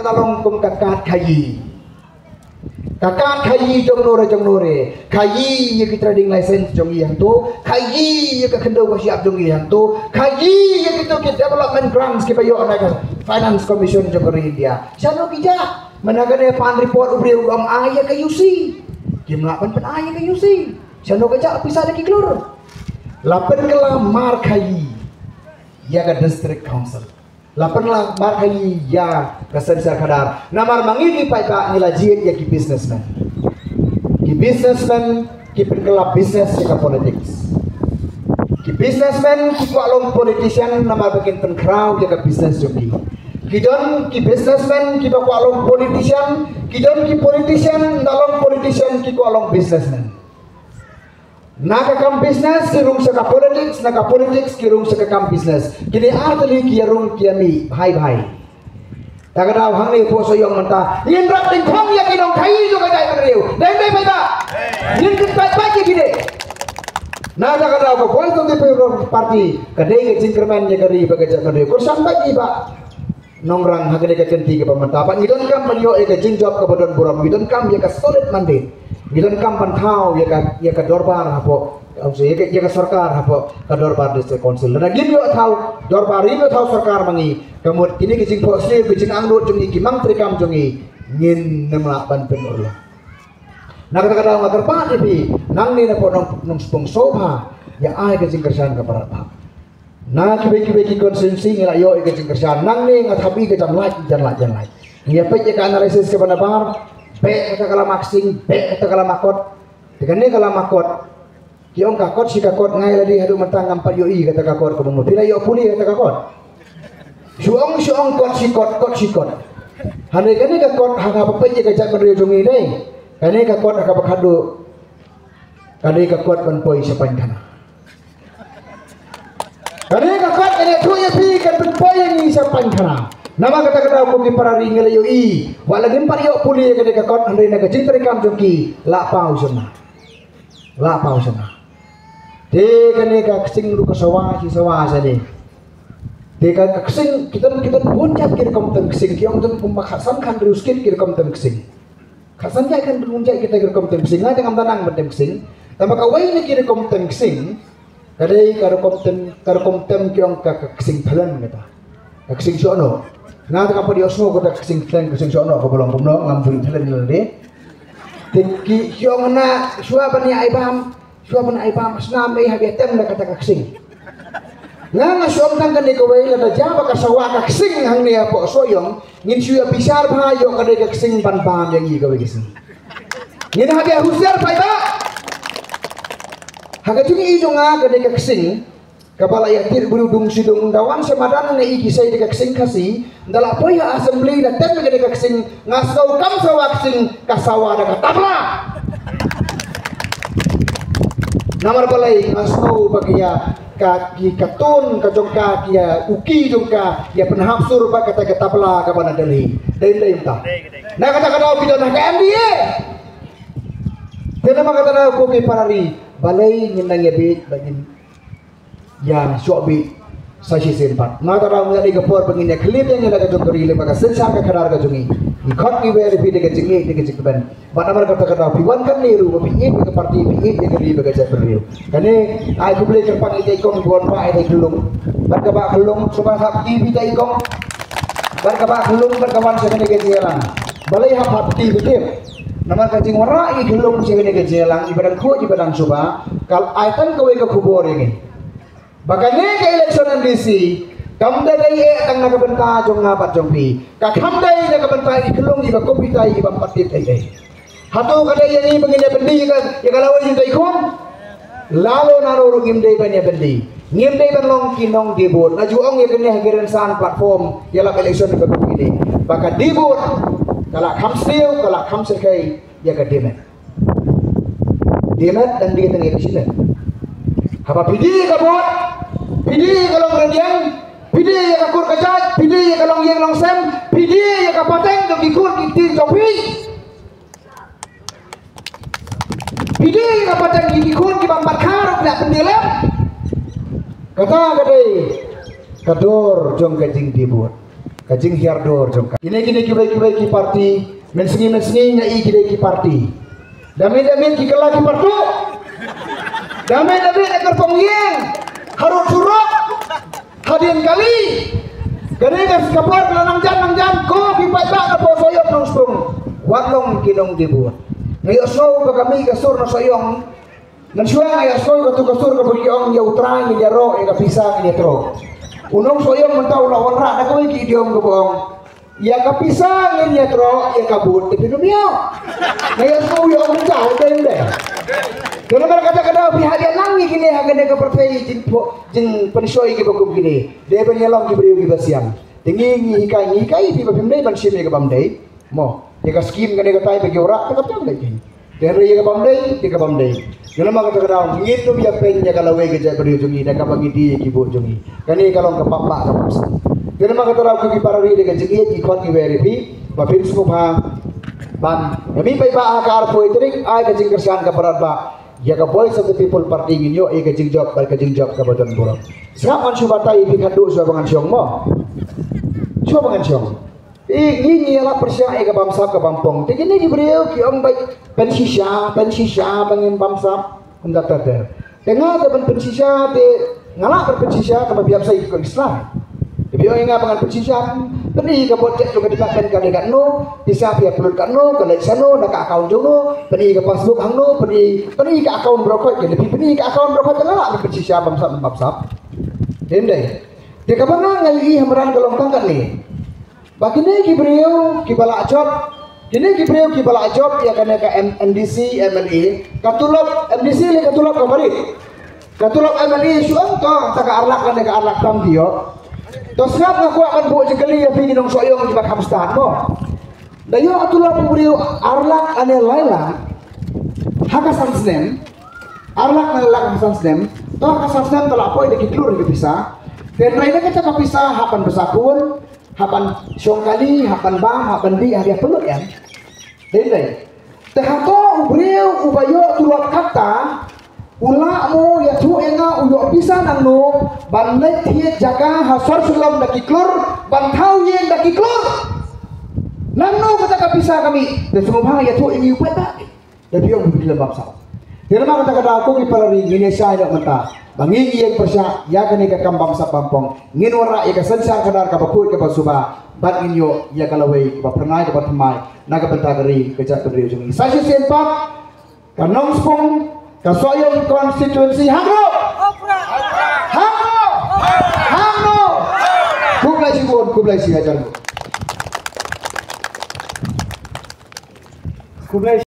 kalong kum kakat kayi. Kakat kayi jong nore kayi ye kita trading license jong yang tu, kayi ye kita kendo siap jong yang tu, kayi ye kita development grants kita yo naga finance commission jong India. Siapa kita menagane pan report ubri ulam ayah ke UC. Kimla pan ayah ke UC. Siapa kerja pisah lagi keluar. Lapan kelah mar kayi ya ke district council. Lapan lah mar kayi ya ke sensor kadar. Namar mangini paika ngilajian ya ki businessman. Ki businessman ki penkelap business ya ke politics. Ki businessman ki kualong politician namar bagian penkrau ya ke business joki. Kidon ki businessman ki kualong politician. Kidon ki politician dalam politician ki kualong businessman. Naga kam business kirung saka politics, naga politics kirung saka kam business. Kini artali kirung kiami bhai. Tagadaw hangni po so yung manta. Yin rak ting khong ya kinong kai jo kajai kanriu. Dai bai ba. Yin kin pai pai kide. Naga kadaw ko point of the party kadai ke cingkerman ya kari bagaja kanriu. Ko sampai ki ba. Nongrang hagane ka kenti ke pamanta. Pa ngidon kam panyo e ka jinjob ka bodon buram. Ngidon kam ya ka solid mandate. Gilan kampan thau ya ka dorbar hapo ya ka sarkar hapo ka dorbar district council na gim yo thau dorbar ri thau sarkar mangi kamut kini kijing po sri kijing angdo jungi kimang trikam jungi ngin namla ban penurla na kata kata ngater pa ibi nang ni na po nong spong soba ya ai kijing kersan ka parata na kibe ki konsensi ngila yo kijing kersan nang ni ngathabi ka jam laj ya pe ka analisis ke banabar be kata kala maksing be kata kala makot dengan ni kala makot kiong kakot si kakot ngai ladi hadu mentang ngampar yoi kata kakot kamu pila yo puli kata kakot suong kot si kot hane kani kakot hanga papai ka jak beri jungi dai kani kakot ka bakhadu kani kakot ban poi sapan kana kani kakot kani tu ya pi kan ban poi ni sapan kana. Nama kata-kata aku ki para ringal yo I walagin par yo puli ka de kakot andai na kajin terikam joki la pau sana de kane ka ksing lu ka sawa si sawa sane de ka ksing kita bunjat kir kom tem ksing kiong tem kumakhasan kan ruskin kir kom tem ksing khasan ja kan bunjat kita kir kom tem ksing ada kam tanang tem ksing tambah ka wai ni kir kom tem ksing kadai kar kom tem kiong ka ksing thalan ngata ksing sono na ta kapadi osmo ko ta ksing sono ko bolong kumno ngam buri thalen le ki hyong na suwa bani aibam asna mai habi tem na kata ksing nga suam tang kan ko wei la jaba ka sawa ka ksing hang ne po soyong ngin suya bisar bha yo ka de ksing ban yang i ka wei ksing ngin habi husiar pai ba haga jungi i jonga ka de ksing kapala yatir berudung sidung dawan semadan ne iki sai de ksing kasi ndala poya assembly da tem de ksing ngasau kam sawa ksing kasawa da tabla namar balai ngasau bagia kaki katun kajong kaki ya uki jongka ya penhapsur ba kata tabla ka bana dali dai ta na kata kita na ka MDA tena kata ko ke parari balai nginang yabit bagin yang sobi sashi sempat maka orang yang digapor begini klip yang ada kajong keri lembaga sensar ke kadar kajungi ikut ki weri pi de kajing ben mana mereka kata piwan kan niru pi ke parti pi de keri bagaja beriu kane ai publik kerpang ide ikong buon pa ide gelung berkaba gelung coba sakti pi de ikong berkaba gelung berkawan sekene ke jelang balai hapati betul nama kajing wara i gelung sekene ke jelang ibadan ko ibadan coba kal aitan kowe ke kubur ini bakane ke election DC kamda dai tang na kabenta jong ngapat jong pi ka kamdai na kabenta iklong iba kompitai iba patit ai hatu kadai yani bangine bendi ka ya kalawan yung ikon lalo naro ngimdai banya bendi ngimdai ban long kinong dibut na juong ya kene hagiran san platform ya la election ba ini baka dibut kala kamstiu kala kamsel kai ya ka demet dan dia tengah election apa pidi kabut pidi kalau renjang pidi ya kakur kajat pidi ya kalau yang longsem pidi ya kapateng do kikur kitir copi pidi ya kapateng kikur ki bambat karok nak pendilam kata kadai kador jong kajing dibut kajing hiardor jongka. Kini kibai parti mensengi ngai ki parti. Damai ki kala ki partu. Damai ekor pengieng harus surok hadian kali. Kani kas kapar nang jan ko ki pai ba ka po soyok nang sprung. Watlong kinong dibuat. Ngayo so ka kami kasur na soyong. Nan suang ngayo so ka kasur ka bukiong ya utrang ni jaro ka pisang ni tro. Unong soyong mentau lawan ra na ko ki diom ka buong. Ya ka pisang ni tro ya kabut ti pinumio. Ngayo so yo ang jauh dende. Kalau kata-kata pihak yang nangi gini agak ke percaya jin penisoi ke bakum gini dia penyelong ke beriu ke basiam tinggi hikai di bapimdai bansim ke bamdai mo dia ke skim kan dia tai bagi orang tak tahu lagi dia ke bamdai kalau mak kata-kata itu biar pennya kalau we ke beriu jungi dah bagi di kibu jungi kan ini kalau ke papa ke pas kalau mak kata-kata ke parari dia ke jungi ikon ke verifi bapim semua ban kami pai ba akar po itrik ai ke jing kersan ke berat ba ya ka voice of the people party nginyo e ka jing job ka badan borok serapan subatai bikadu suabangan siong mo suabangan siong nginyi ala persia e ka bamsap ka bampong tigini di beriau ki om baik pensisya bangin bamsap unda ter tengah depan pensisya te ngalak berpensisya ka biasa ikut Islam Biyo nga pangan pensisya peni ka budget jo ka dipaken ka dekat no bisa pia perlu ka no ka lek sano na ka account jo no peni ka Facebook hang no peni ka account brokot ke lebih peni ka account brokot tengah ka pensisya bamsap dende de ka bana ngai hamran ka longtang kan ni bakine ki beriau ki bala job kini ki beriau ki bala job ya kana ka MDC MLE katulop MDC le katulop ka bari katulop MLE suang to ta ka arlak kan ka arlak tam dio tos ngap ngaku akan buat jekali ya pingin dong soyong di Pakistan mo. Dayo atulah pemberiu arlak ane laila hakasan snem arlak ane laila hakasan snem toh hakasan snem telah poin deki klur deki pisah dan lainnya kita kepisah hapan besakun hapan syongkali hapan bang hapan di hadiah pelut ya dende tehato uberiu ubayo tulak kata ulakmu ya tu enga uyo pisan anu ban let hiet jaka hasor sulam daki klur ban tau yen daki klur nanu kata kapisa kami dan semua bang ya tu ini upeta dan biong di lembab saw dia lemah kata aku ki parari ngine syai dak mata bangi yen persya ya kene ka kambam sa pampong ngin wara ya ka sensar kadar ka bakut ka basuba ban inyo ya kalawai ka pernai ka patmai naga pentagari ka jat pendiri jung sasi sempak kanong spong kasoyong konstituensi hangno kublai si ajar kublai